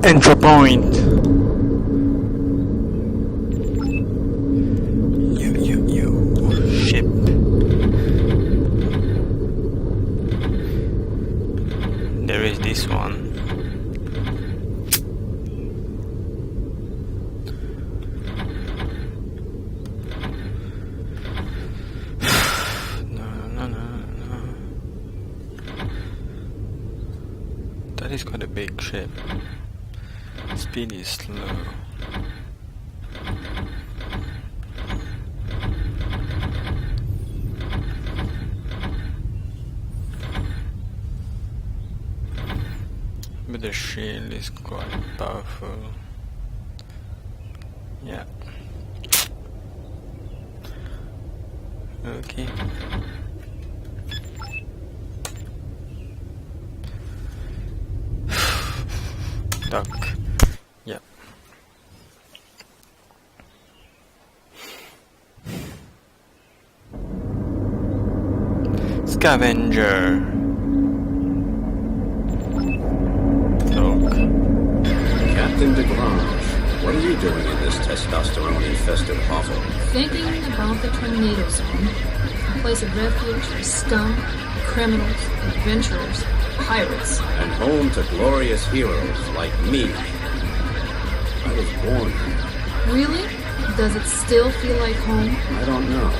Entry point. You ship. There is this one. That is quite a big ship. Speed is slow. But the shield is quite powerful. Yeah. Okay. Duck. Yeah. Scavenger. Dog. Captain DeGrange, what are you doing in this testosterone-infested hovel? Thinking about the tornado zone, a place of refuge for scum, criminals, adventurers, pirates. And home to glorious heroes like me. I was born here. Really? Does it still feel like home? I don't know.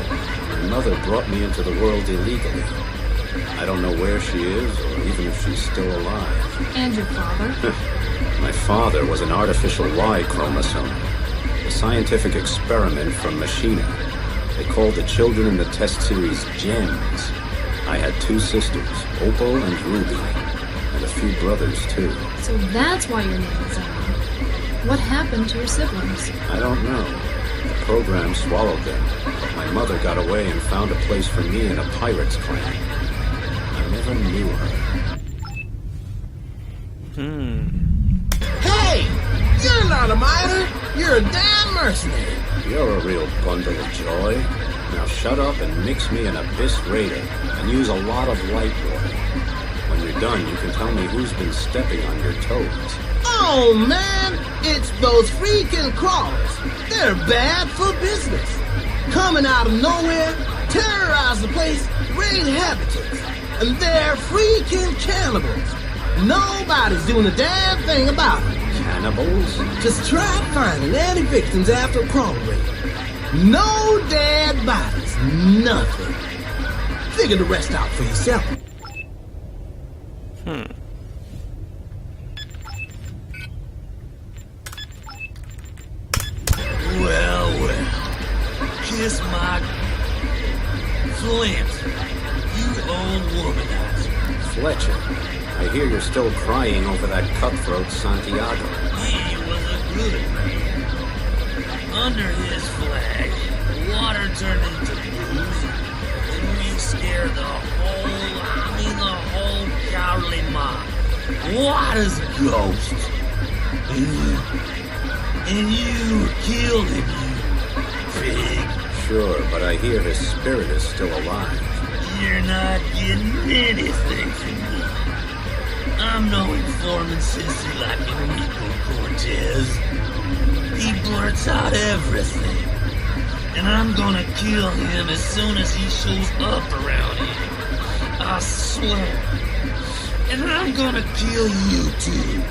My mother brought me into the world illegally. I don't know where she is, or even if she's still alive. And your father? My father was an artificial Y chromosome. A scientific experiment from Machina. They called the children in the test series gems. I had 2 sisters, Opal and Ruby, and a few brothers too. So that's why your name is Emma. What happened to your siblings? I don't know. The program swallowed them, but my mother got away and found a place for me in a pirate's clan. I never knew her. Hey! You're not a miner! You're a damn mercenary! You're a real bundle of joy. Now shut up and mix me an Abyss Raider, and use a lot of light water. When you're done, you can tell me who's been stepping on your toes. Oh man! It's those freaking crawlers! They're bad for business! Coming out of nowhere, terrorize the place, raid habitats, and they're freaking cannibals! Nobody's doing a damn thing about it! Cannibals? Just try finding any victims after a crawler raid. No dead bodies, nothing. Figure the rest out for yourself. Well, kiss my flint, you old womanizer. Fletcher, I hear you're still crying over that cutthroat Santiago. He was a good man. Under his flag, water turned into booze, and we scared the whole cowardly mob. Water's ghosts. And you killed him, you pig. Sure, but I hear his spirit is still alive. You're not getting anything from me. I'm no informant sissy like Enrico Cortez. He blurts out everything. And I'm gonna kill him as soon as he shows up around here. I swear. And I'm gonna kill you too.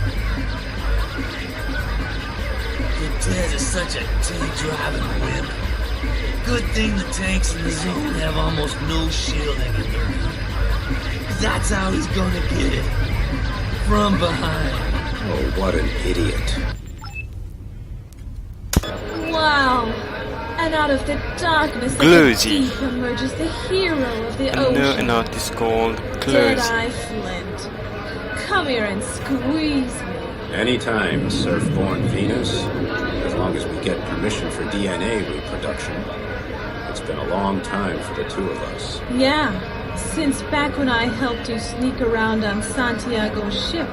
Cortez is such a tank-driving wimp. Good thing the tanks in the zone have almost no shielding in their rear. That's how he's gonna get it. From behind. Oh, what an idiot. Wow. And out of the darkness of the Gloozy. deep emerges the hero of the And ocean. an artist called Deadeye Close. Flint. Come here and squeeze me. Anytime, Surfborn Venus. As long as we get permission for DNA reproduction. It's been a long time for the 2 of us. Yeah, since back when I helped you sneak around on Santiago's ship,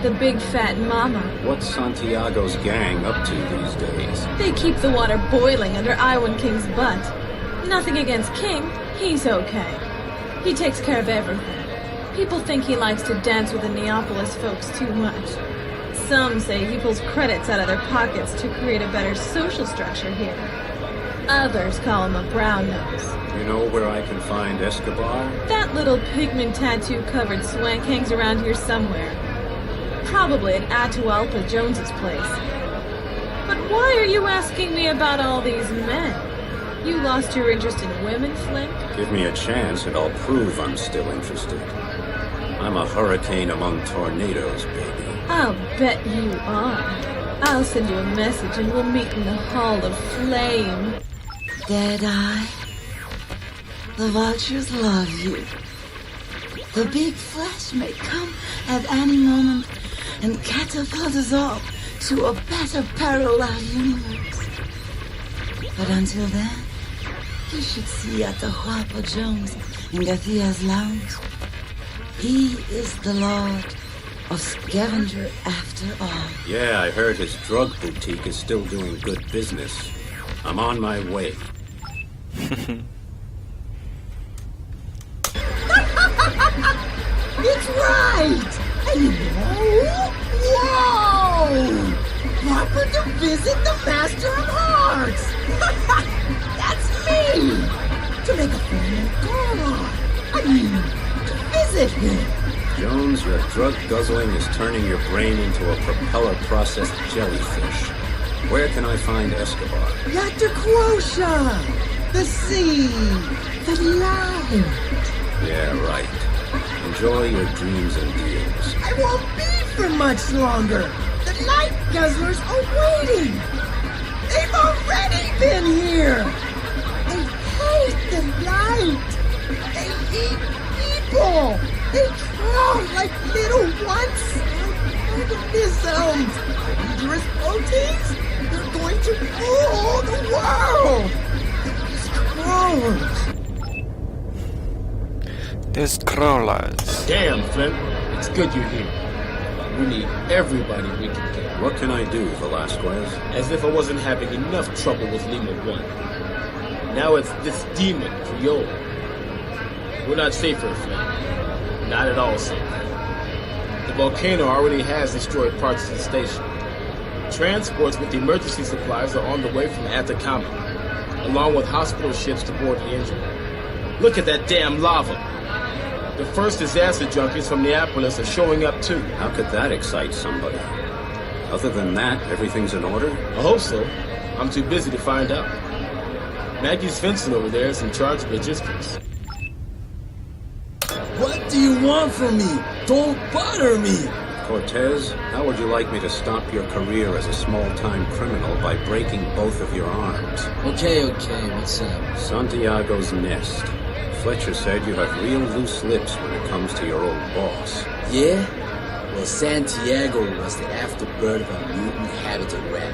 the Big Fat Mama. What's Santiago's gang up to these days? They keep the water boiling under Iwan King's butt. Nothing against King, he's okay. He takes care of everything. People think he likes to dance with the Neapolis folks too much. Some say he pulls credits out of their pockets to create a better social structure here. Others call him a brown nose. You know where I can find Escobar? That little pigment tattoo-covered swank hangs around here somewhere. Probably at Atahualpa Jones's place. But why are you asking me about all these men? You lost your interest in women, Flint? Give me a chance and I'll prove I'm still interested. I'm a hurricane among tornadoes, baby. I'll bet you are. I'll send you a message and we'll meet in the Hall of Flame. Deadeye, the vultures love you. The big flash may come at any moment and catapult us all to a better parallel universe. But until then, you should see Atahualpa Jones in Garcia's lounge. He is the lord of scavenger after all. Yeah, I heard his drug boutique is still doing good business. I'm on my way. It's right! And whoa! Proper to visit the Master of Hearts! That's me! To make a formal call on. I mean, to visit him. Jones, your drug guzzling is turning your brain into a propeller-processed jellyfish. Where can I find Escobar? Dr. Quosha! The sea! The light! Yeah, right. Enjoy your dreams and deals. I won't be for much longer! The light guzzlers are waiting! They've already been here! They hate the light! They eat people! They crawl like little one-cell organisms! Dangerous proteins? They're going to rule the world! These crawlers! There's crawlers. Damn, Flint. It's good you're here. We need everybody we can get. What can I do, Velasquez? As if I wasn't having enough trouble with Lima 1. Now it's this demon, Creole. We're not safer, Flint. Not at all safe. The volcano already has destroyed parts of the station. Transports with emergency supplies are on the way from Atacama, along with hospital ships to board the injured. Look at that damn lava! The first disaster junkies from Neapolis are showing up too. How could that excite somebody? Other than that, everything's in order? I hope so. I'm too busy to find out. Maggie Svensson over there is in charge of logistics. What do you want from me? Don't bother me! Cortez, how would you like me to stop your career as a small-time criminal by breaking both of your arms? Okay, what's up? Santiago's nest. Fletcher said you have real loose lips when it comes to your old boss. Yeah? Well, Santiago was the afterbirth of a mutant habitat rat.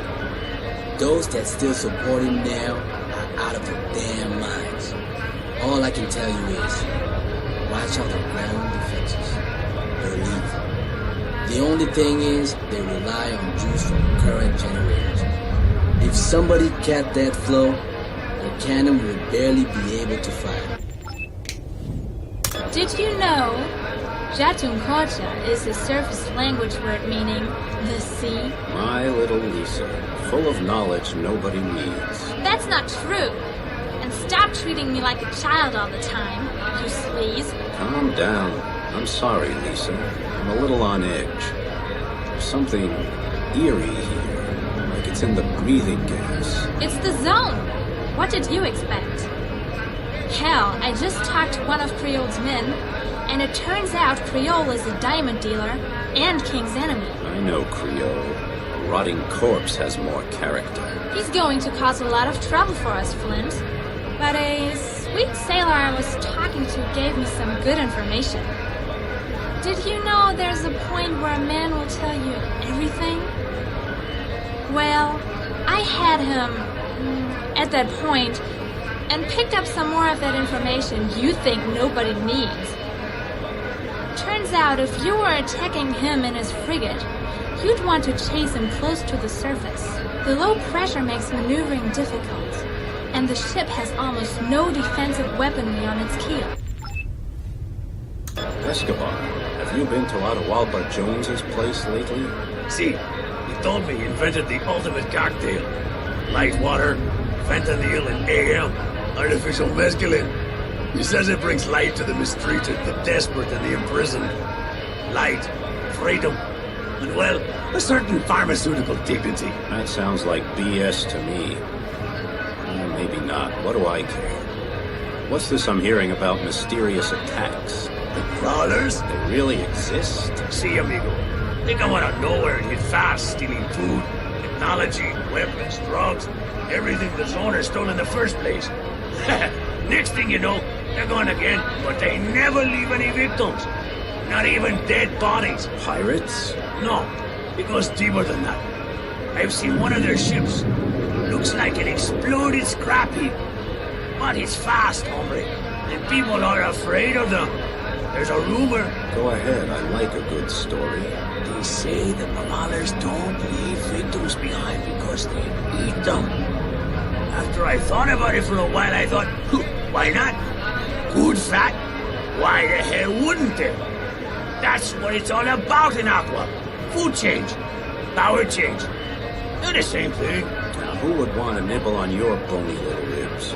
Those that still support him now are out of their damn minds. All I can tell you is, watch out for ground defenses. They're lethal. The only thing is, they rely on juice from current generators. If somebody cut that flow, their cannon would barely be able to fire. Did you know Jatunkocha is a surface language word meaning the sea? My little Lisa, full of knowledge nobody needs. That's not true. And stop treating me like a child all the time, you sleaze. Calm down. I'm sorry, Lisa. I'm a little on edge. There's something eerie here, like it's in the breathing gas. It's the zone. What did you expect? Hell, I just talked to one of Creole's men, and it turns out Creole is a diamond dealer and King's enemy. I know Creole. A rotting corpse has more character. He's going to cause a lot of trouble for us, Flint. But a sweet sailor I was talking to gave me some good information. Did you know there's a point where a man will tell you everything? Well, I had him at that point and picked up some more of that information you think nobody needs. Turns out if you were attacking him in his frigate, you'd want to chase him close to the surface. The low pressure makes maneuvering difficult, and the ship has almost no defensive weaponry on its keel. Escobar, Have you been to Atahualpa Jones's place lately? See, he told me he invented the ultimate cocktail. Light water, fentanyl and AM, artificial mescaline. He says it brings light to the mistreated, the desperate, and the imprisoned. Light, freedom, and, well, a certain pharmaceutical dignity. That sounds like BS to me. Maybe not. What do I care? What's this I'm hearing about mysterious attacks? The crawlers? They really exist? See, amigo, they come out of nowhere and hit fast, stealing food, technology, weapons, drugs, everything the Zoner stole in the first place. Next thing you know, they're gone again, but they never leave any victims. Not even dead bodies. Pirates? No, it goes deeper than that. I've seen one of their ships. Looks like an exploded scrap heap. But it's fast, hombre, and people are afraid of them. There's a rumor. Go ahead, I like a good story. They say the marauders don't leave victims behind because they eat them. After I thought about it for a while, I thought, why not? Good fat? Why the hell wouldn't they? That's what it's all about in Aqua. Food change. Power change. They're the same thing. Now, who would want to nibble on your bony little ribs?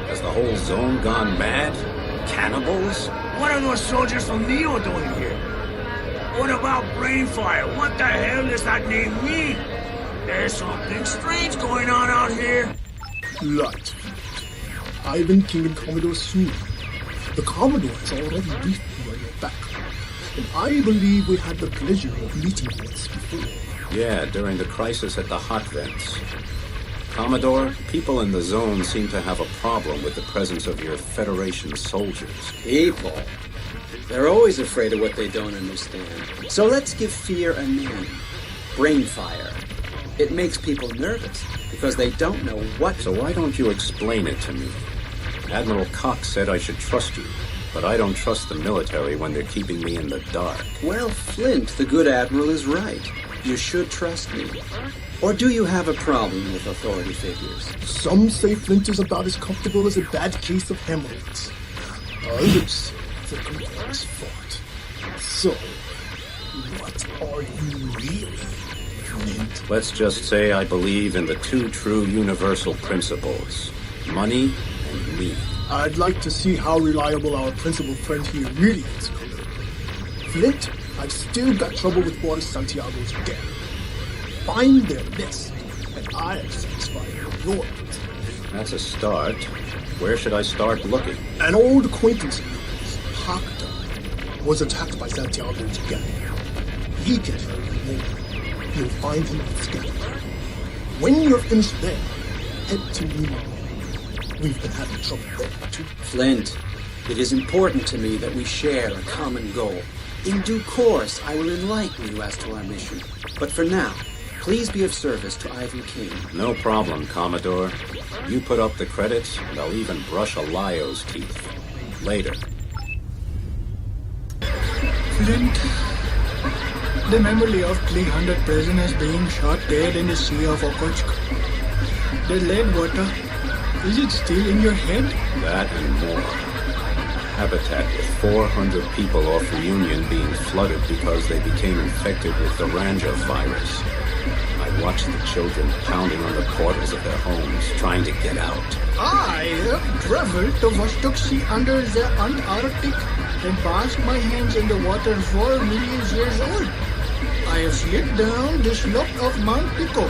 Has the whole zone gone mad? Cannibals? What are those soldiers from Neo doing here? What about Brainfire? What the hell does that name mean? There's something strange going on out here. Right. Ivan, King, and Commodore Sue. The Commodore has already briefed me on your back. And I believe we had the pleasure of meeting once before. Yeah, during the crisis at the hot vents. Commodore, people in the zone seem to have a problem with the presence of your Federation soldiers. People? They're always afraid of what they don't understand. So let's give fear a name. Brainfire. It makes people nervous because they don't know what... So why don't you explain it to me? Admiral Cox said I should trust you, but I don't trust the military when they're keeping me in the dark. Well, Flint, the good admiral, is right. You should trust me. Or do you have a problem with authority figures? Some say Flint is about as comfortable as a bad case of hemorrhoids. Others think a war's fought. So, what are you really, Flint? Let's just say I believe in the two true universal principles. Money and me. I'd like to see how reliable our principal friend here really is, Colonel. Flint, I've still got trouble with Juarez Santiago's gang. Find their list, and I'll satisfy your needs. That's a start. Where should I start looking? An old acquaintance of yours, Hakta, was attacked by Santiago's gang. He can tell you more. You'll find him on Scatter. When you're finished there, head to Lima. We've been having trouble there, too. Flint, it is important to me that we share a common goal. In due course, I will enlighten you as to our mission. But for now, please be of service to Ivan King. No problem, Commodore. You put up the credits, and I'll even brush a Lyo's teeth. Later. Flint, the memory of 300 prisoners being shot dead in the Sea of Okhotsk. The lead water, is it still in your head? That and more. Habitat with 400 people off Reunion being flooded because they became infected with the Ranja virus. I watched the children pounding on the portals of their homes, trying to get out. I have traveled the Vostok Sea under the Antarctic and passed my hands in the water 4 million years old. I have slid down the slope of Mount Pico,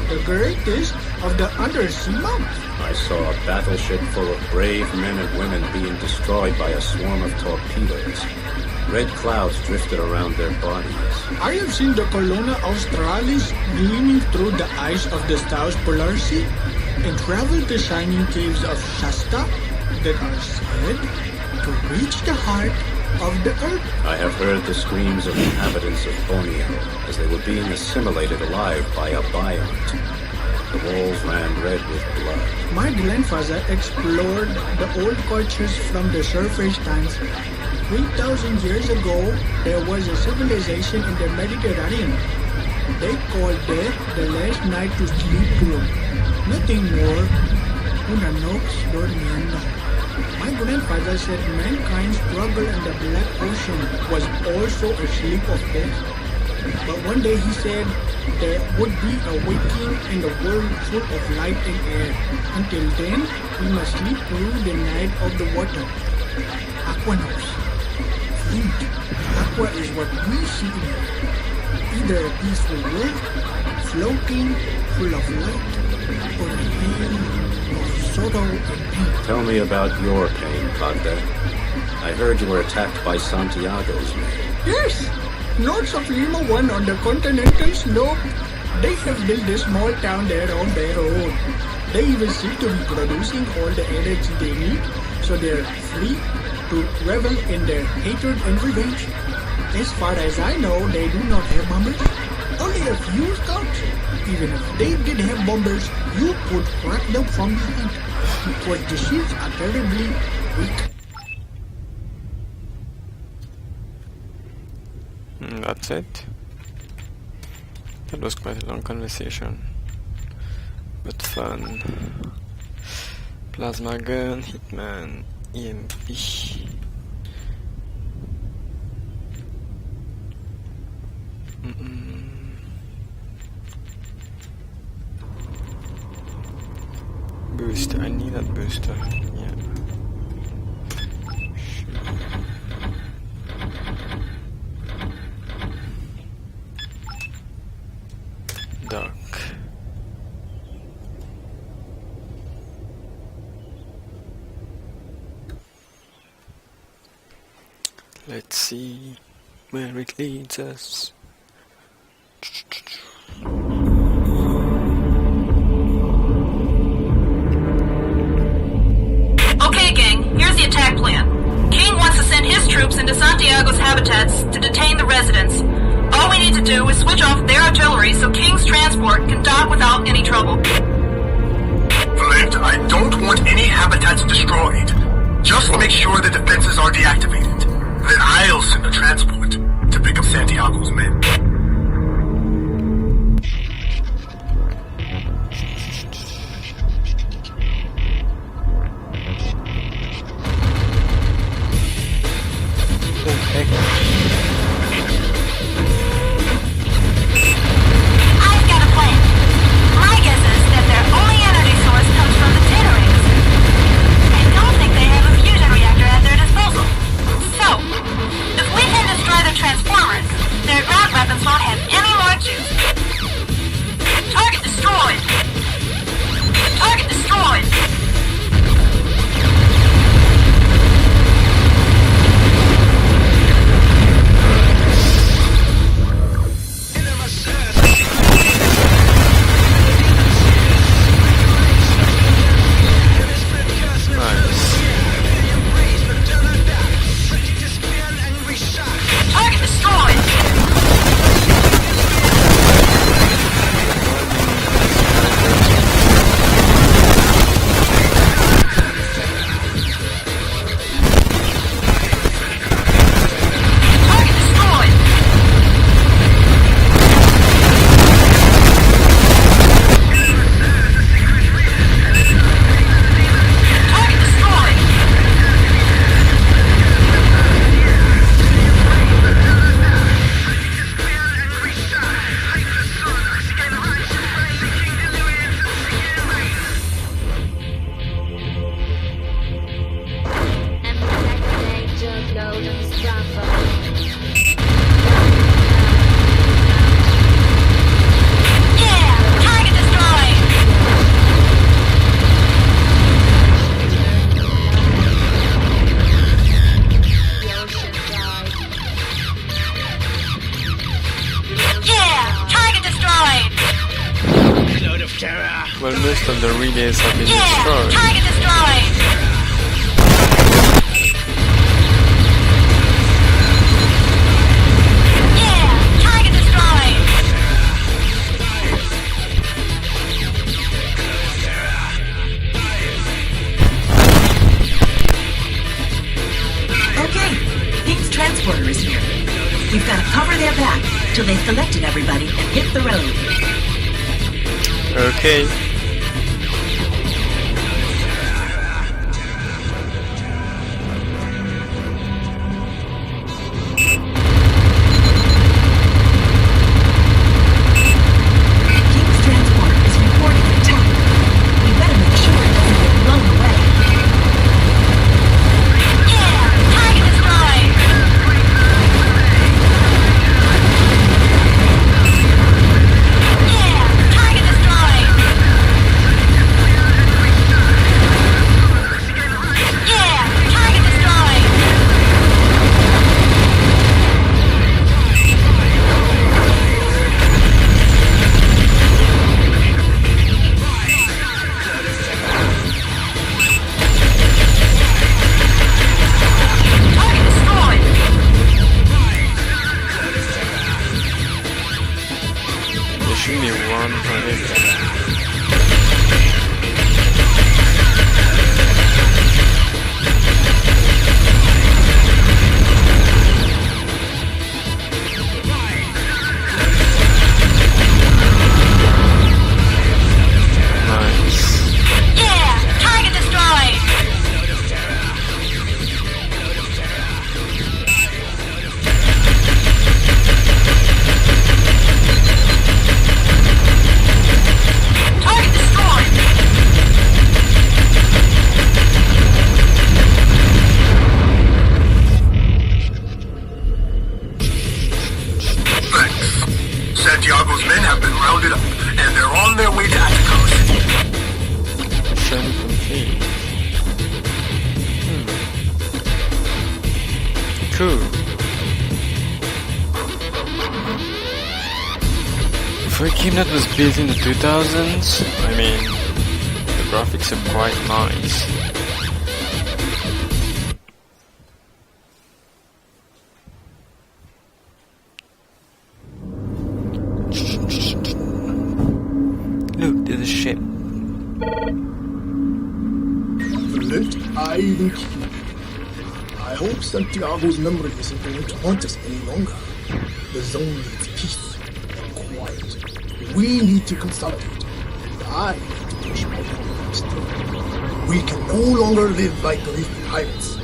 the greatest of the undersea mountains. I saw a battleship full of brave men and women being destroyed by a swarm of torpedoes. Red clouds drifted around their bodies. I have seen the Colonna Australis gleaming through the ice of the South Polar Sea and traveled the shining caves of Shasta that are said to reach the heart of the earth. I have heard the screams of inhabitants of Borneo as they were being assimilated alive by a biont. The walls ran red with blood. My grandfather explored the old cultures from the surface times. 3,000 years ago, there was a civilization in the Mediterranean. They called death the last night to sleep room. Nothing more. Una nox dormiendo. My grandfather said mankind's struggle in the Black Ocean was also a sleep of death. But one day he said there would be a waking in the world full of light and air. Until then, we must sleep through the night of the water. Aquanox. Flint. Aqua is what we see in it. Either a peaceful world, floating, full of light, or a hail of sorrow and pain. Tell me about your pain, Padre. I heard you were attacked by Santiago's men. Yes! North of Lima 1 on the continental slope. They have built a small town there on their own. They even seem to be producing all the energy they need, so they're free to revel in their hatred and revenge. As far as I know, they do not have bombers. Only a few scouts. Even if they did have bombers, you could crack them from behind. Because the shields are terribly weak. That's it. That was quite a long conversation, but fun. Plasma gun, Hitman, EMP. Booster, I need that booster. Yeah. Duck. Let's see where it leads us. Okay, gang, here's the attack plan. King wants to send his troops into Santiago's habitats to detain the residents. All we need to do is switch off their artillery so King's transport can dock without any trouble. Flint, I don't want any habitats destroyed. Just make sure the defenses are deactivated. Then I'll send a transport to pick up Santiago's men. I've got a plan. My guess is that their only energy source comes from the Titterings. I don't think they have a fusion reactor at their disposal. So, if we can destroy their transformers, their ground weapons won't have any more juice. Target destroyed! Target destroyed! Target destroyed! Target destroyed! Target destroyed! Yeah! Target destroyed! Yeah! Target destroyed! Load of terror. Well, most of the relays have been Yeah! destroyed. Target destroyed! Yeah! Target destroyed! Okay, King's transporter is here. We've got to cover their back till they've collected everybody and hit the road. Okay. should be one tornado. Santiago's men have been rounded up, and they're on their way to Atacama City. Shiny complete. Cool. For a game that was built in the 2000s, I mean, the graphics are quite nice. Look, there's a ship. Flint, I look here. I hope Santiago's memory isn't going to haunt us any longer. The zone needs peace and quiet. We need to consolidate. I need to push my programs through. We can no longer live like leafy pirates,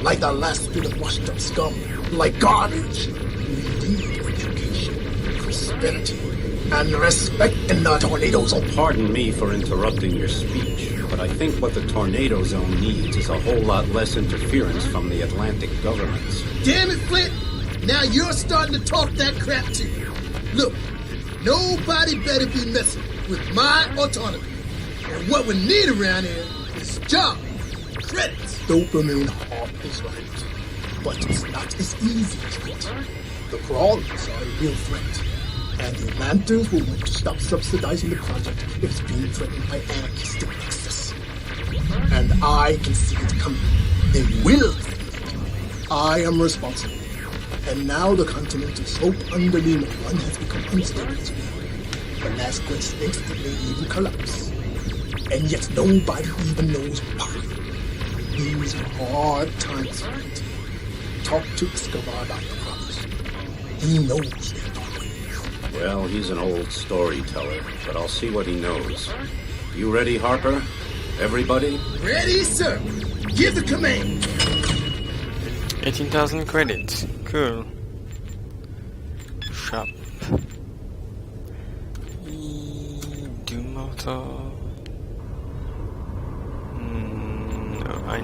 like the last bit of washed up scum, like garbage. We need education, prosperity, and respect in the tornado zone. Pardon me for interrupting your speech, but I think what the tornado zone needs is a whole lot less interference from the Atlantic governments. Damn it, Flint! Now you're starting to talk that crap too. Look, nobody better be messing with my autonomy. And what we need around here is jobs, credits. Dopamine Hawk is right, but it's not as easy as it. The crawlers are a real threat, and the Atlantans will want to stop subsidizing the project if it's being threatened by anarchistic excess. And I can see it coming. They will threaten it. I am responsible. And now the continental slope under Lima 1 has become unstable as well. Velasquez thinks it may even collapse. And yet nobody even knows why. These are hard times for it. Talk to Escobar about the promise. He knows their dark ways. Well, he's an old storyteller, but I'll see what he knows. You ready, Harper? Everybody? Ready, sir. Give the command. 18,000 credits. Cool. Shop. Do motor. No, I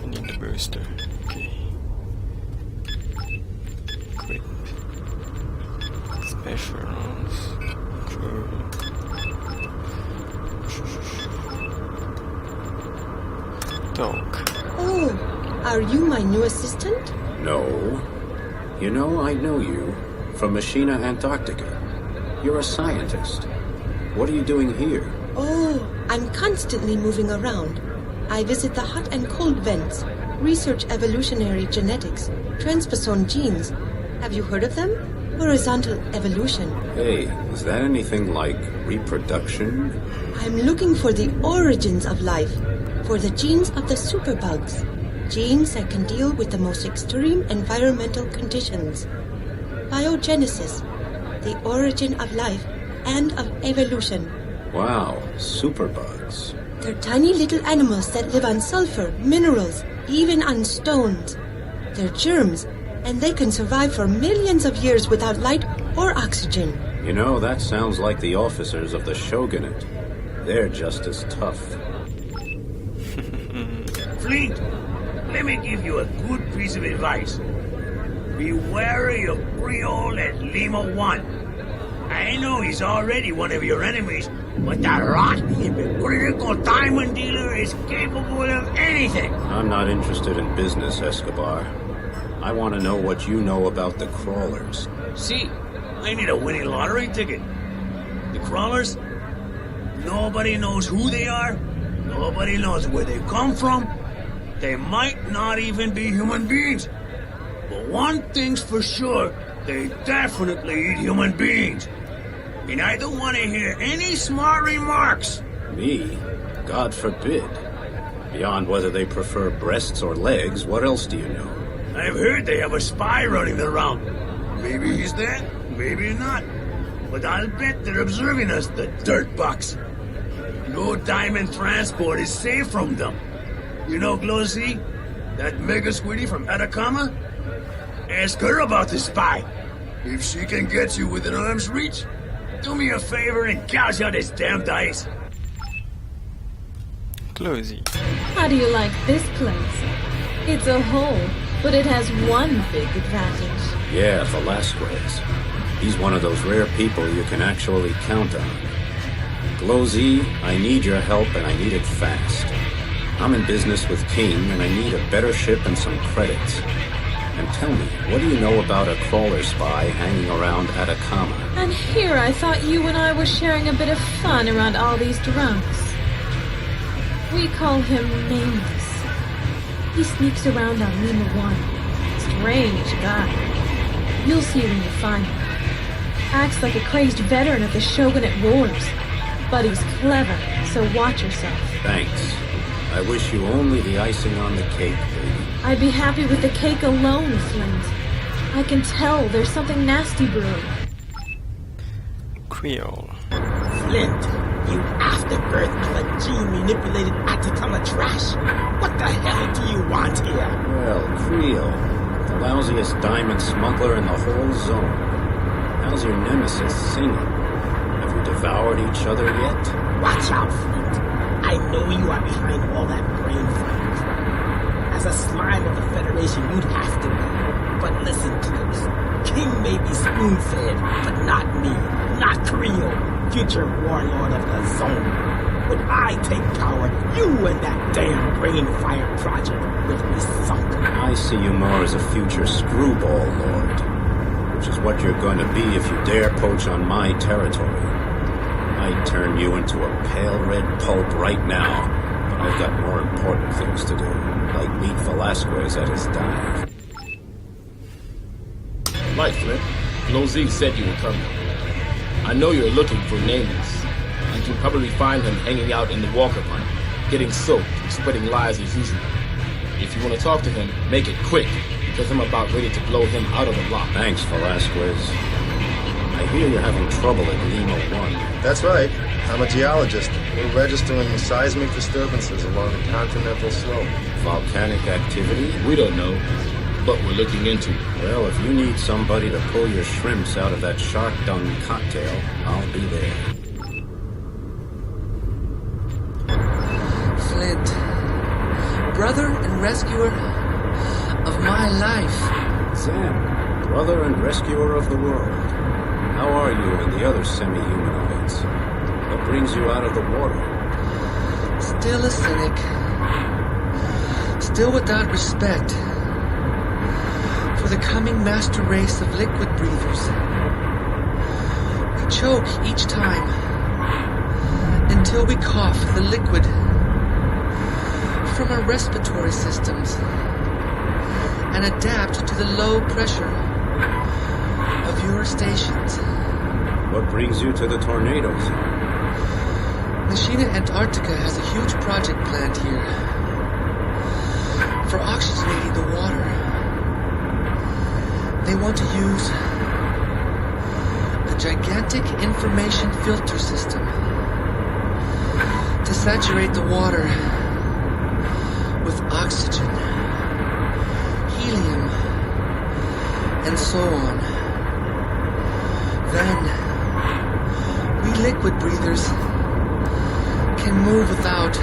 need the booster. Okay. Equip. Special rounds. Cool. Dog. Oh, are you my new assistant? No. You know, I know you. From Machina, Antarctica. You're a scientist. What are you doing here? Oh, I'm constantly moving around. I visit the hot and cold vents, research evolutionary genetics, transposon genes. Have you heard of them? Horizontal evolution. Hey, is that anything like reproduction? I'm looking for the origins of life, for the genes of the superbugs. Genes that can deal with the most extreme environmental conditions. Biogenesis, the origin of life and of evolution. Wow, superbugs. They're tiny little animals that live on sulfur, minerals, even on stones. They're germs, and they can survive for millions of years without light or oxygen. You know, that sounds like the officers of the Shogunate. They're just as tough. Flint, let me give you a good piece of advice. Be wary of Creole at Lima 1. I know he's already one of your enemies, but that rotten, hypocritical diamond dealer is capable of anything. I'm not interested in business, Escobar. I want to know what you know about the crawlers. See, I need a winning lottery ticket. The crawlers? Nobody knows who they are. Nobody knows where they come from. They might not even be human beings. But one thing's for sure, they definitely eat human beings. And I don't want to hear any smart remarks. Me? God forbid. Beyond whether they prefer breasts or legs, what else do you know? I've heard they have a spy running around. Maybe he's dead, maybe not. But I'll bet they're observing us, the dirtbugs. No diamond transport is safe from them. You know Glosy? That mega squiddy from Atacama? Ask her about the spy. If she can get you within arm's reach, do me a favor and gouge out his damned eyes. Closey. How do you like this place? It's a hole, but it has one big advantage. Yeah, Velasquez. He's one of those rare people you can actually count on. Glosy, I need your help and I need it fast. I'm in business with King and I need a better ship and some credits. And tell me, what do you know about a crawler spy hanging around Atacama? And here I thought you and I were sharing a bit of fun around all these drunks. We call him Nameless. He sneaks around on Lima 1. Strange guy. You'll see when you find him. Acts like a crazed veteran of the Shogunate Wars. But he's clever, so watch yourself. Thanks. I wish you only the icing on the cake, baby. I'd be happy with the cake alone, Flint. I can tell there's something nasty brewing. Creole. Flint, you afterbirth of a gene-manipulated Atacama trash. What the hell do you want here? Well, Creole, the lousiest diamond smuggler in the whole zone. How's your nemesis singing? Have you devoured each other yet? Watch out, Flint. I know you are behind all that brain frying crap. As a slime of the Federation, you'd have to be. But listen close. King may be spoon-fed, but not me. Not Creole, future warlord of the zone. When I take power, you and that damn brain fire project will be sunk. I see you more as a future screwball lord. Which is what you're going to be if you dare poach on my territory. I'd turn you into a pale red pulp right now, but I've got more important things to do, like meet Velasquez at his dive. Right, Flint. Glosy said you were coming. I know you're looking for Nameless. You can probably find him hanging out in the Walker plant, getting soaked and spreading lies as usual. If you want to talk to him, make it quick, because I'm about ready to blow him out of the lock. Thanks, Velasquez. I hear you're having trouble at Lima 1. That's right. I'm a geologist. We're registering seismic disturbances along the continental slope. Volcanic activity? We don't know, but we're looking into it. Well, if you need somebody to pull your shrimps out of that shark dung cocktail, I'll be there. Flint, brother and rescuer of my life. Sam, brother and rescuer of the world. How are you and the other semi-humanoids? What brings you out of the water? Still a cynic. Still without respect for the coming master race of liquid breathers. We choke each time until we cough the liquid from our respiratory systems and adapt to the low pressure of your stations. What brings you to the tornadoes? Machina Antarctica has a huge project planned here for oxygenating the water. They want to use a gigantic information filter system to saturate the water with oxygen, helium, and so on. Then, we liquid breathers can move without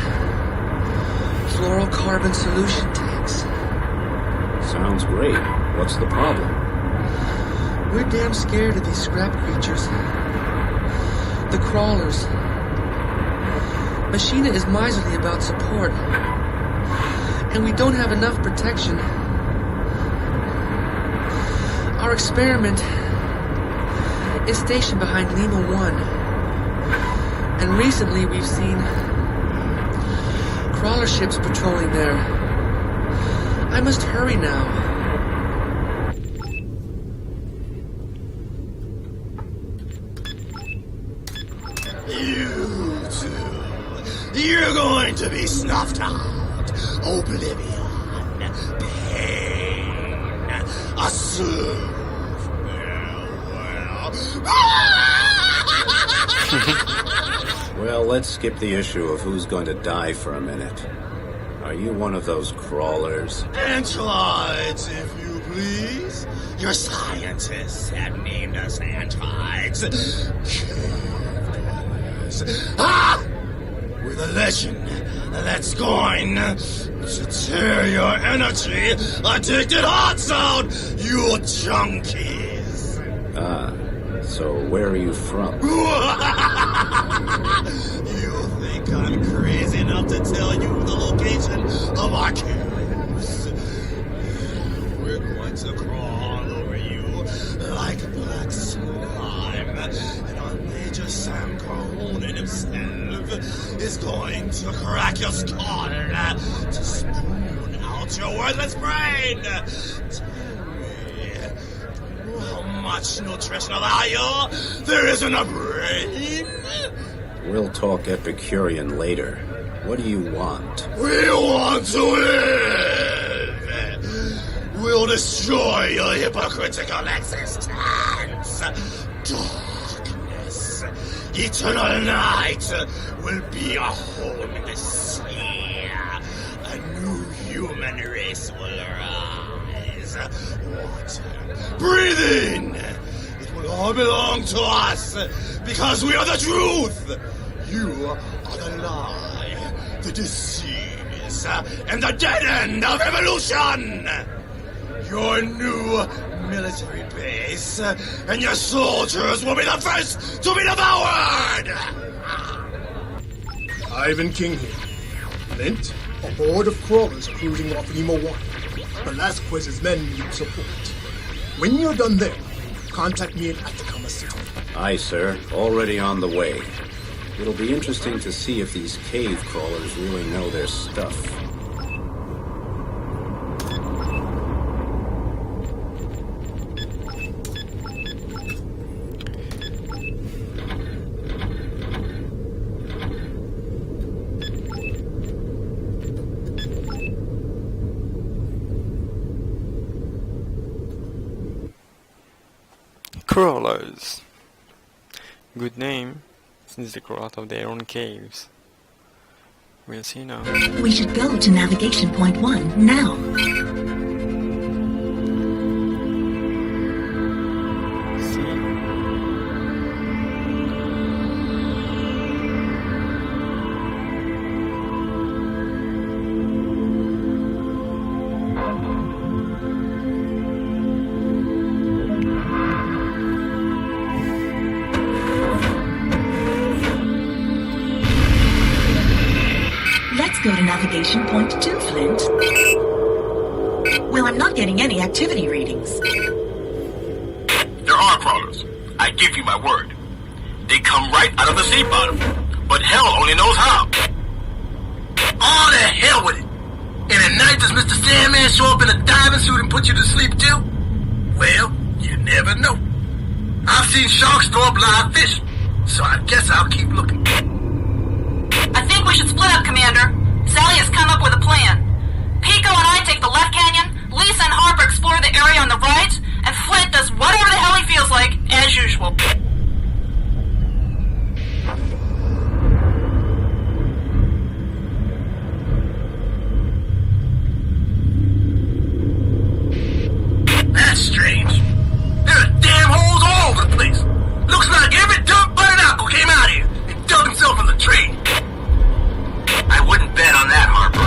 fluorocarbon solution tanks. Sounds great. What's the problem? We're damn scared of these scrap creatures. The crawlers. Machina is miserly about support. And we don't have enough protection. Our experiment is stationed behind Lima 1. And recently we've seen crawler ships patrolling there. I must hurry now. You're going to be snuffed out. Oblivion. Pain. A soothe. Well, let's skip the issue of who's going to die for a minute. Are you one of those crawlers? Androids, if you please. Your scientists have named us androids. Ah! We're the legend that's going to tear your energy addicted hearts out, you junkies. Ah, so where are you from? You think I'm crazy enough to tell you the location of our caves? We're going to crawl over you like black slime, and our Major Sam Cahonen himself is going to crack your skull to spoon out your worthless brain. How much nutritional value there is in a brain? We'll talk Epicurean later. What do you want? We want to live! We'll destroy your hypocritical existence! Darkness, eternal night will be a home in the sea. A new human race will arise. Water, breathing! It will all belong to us because we are the truth! You are the lie, the disease, and the dead end of evolution! Your new military base and your soldiers will be the first to be devoured! Ivan King here. Flint, a horde of crawlers cruising off Lima 1. Velasquez's men need support. When you're done there, contact me at Atacama City. Aye, sir. Already on the way. It'll be interesting to see if these cave crawlers really know their stuff. Crawlers. Good name, since they crawl out of their own caves. We'll see now. We should go to navigation point 1 now. Go to navigation point 2, Flint. Well, I'm not getting any activity readings. There are crawlers. I give you my word. They come right out of the sea bottom. But hell only knows how. All the hell with it. And at night does Mr. Sandman show up in a diving suit and put you to sleep too? Well, you never know. I've seen sharks throw up live fish. So I guess I'll keep looking. I think we should split up, Commander. Sally has come up with a plan. Pico and I take the left canyon, Lisa and Harper explore the area on the right, and Flint does whatever the hell he feels like, as usual. That's strange. There are damn holes all over the place. Looks like every dumb barnacle came out here and dug himself in the tree. I wouldn't bet on that, Harper.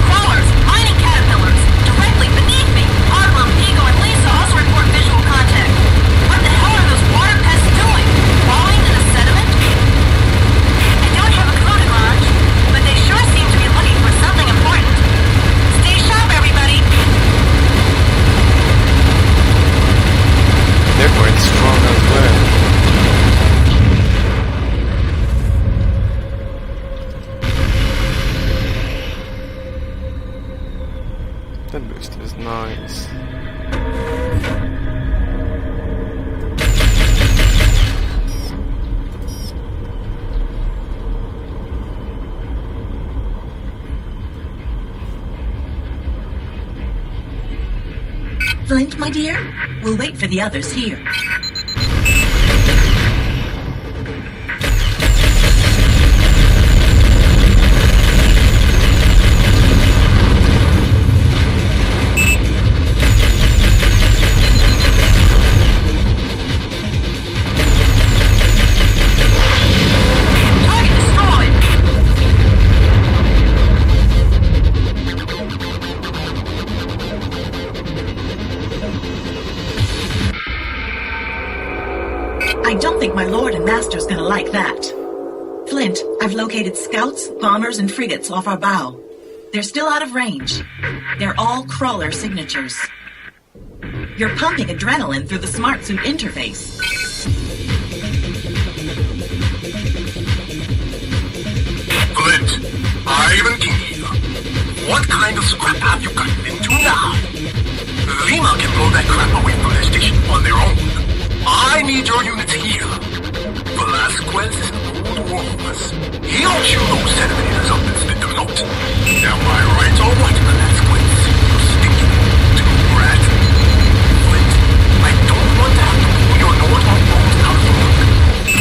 Crawlers, mining caterpillars, directly beneath me. Harper, Flint, my dear, we'll wait for the others here. I don't think my lord and master's gonna like that. Flint, I've located scouts, bombers, and frigates off our bow. They're still out of range. They're all crawler signatures. You're pumping adrenaline through the smart suit interface. Flint, Ivan King here. What kind of scrap have you gotten into now? Lima can blow that crap away from their station on their own. I need your units here. Velasquez is an old walrus. He'll chew those centimeters up and spit them out. Am I right or what, Velasquez? You stinking two rat. Flint, I don't want to have to pull your North or bones out of the work.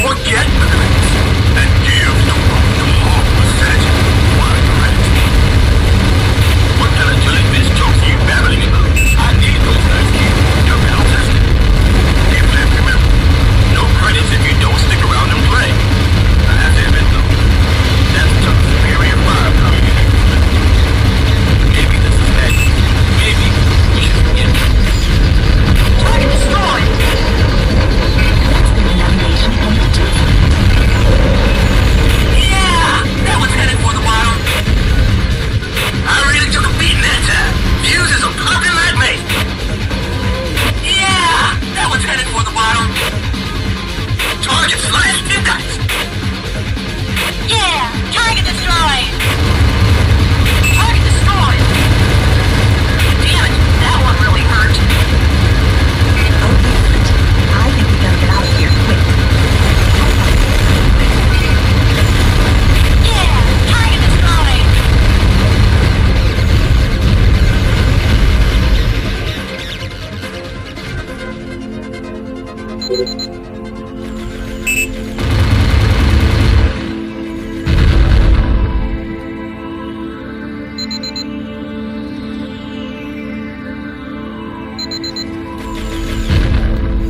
Forget the critics and give to the harmless surgeon while you're at it. What kind of jelly fish jokes are you babbling about? I need those guys here. You're battle tested. Remember, no credits if you don't stick around and play. I have to admit though, that's tough superior fire coming in. Maybe this is bad. Maybe we should forget it. Target destroyed! That's the navigation point 2. Yeah! That one's headed for the bottom. I really took a beating that time. Fuses are popping like me. Yeah! That one's headed for the bottom. Target slashed, you guys. Yeah! Target destroyed! Target destroyed! Damn it, that one really hurt. Okay, Flint. I think we gotta get out of here quick. Yeah! Target destroyed!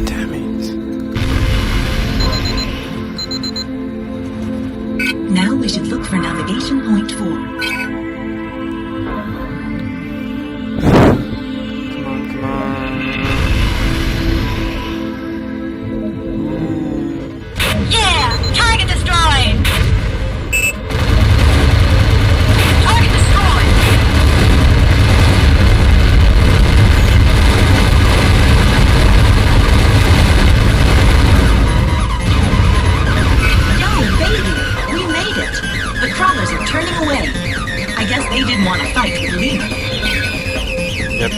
Damn it. Now we should look for navigation point 4. Come on. Yeah! Target destroyed! Target destroyed! Yo, baby! We made it! The crawlers are turning away. I guess they didn't want to fight with Lima. Yep.